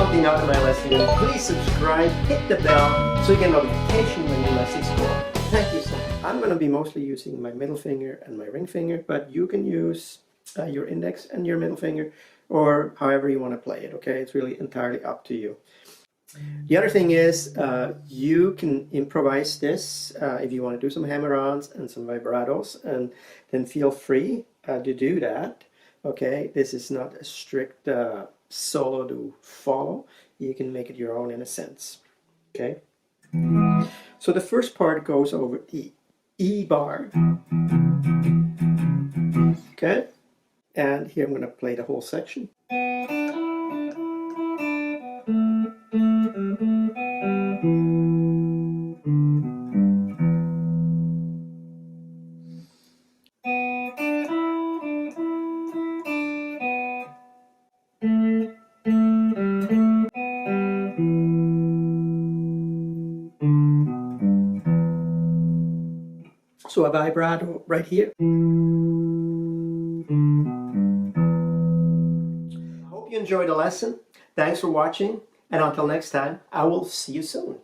something out of my lesson, please subscribe, hit the bell so you get notification when your lessons go up. Thank you so much. I'm going to be mostly using my middle finger and my ring finger, but you can use your index and your middle finger, or however you want to play it, okay? It's really entirely up to you. The other thing is you can improvise this if you want to do some hammer-ons and some vibratos, and then feel free to do that, okay? This is not a strict solo to follow. You can make it your own in a sense, okay? So the first part goes over the E bar, okay? And here I'm going to play the whole section. So a vibrato right here. I hope you enjoyed the lesson. Thanks for watching, and until next time, I will see you soon.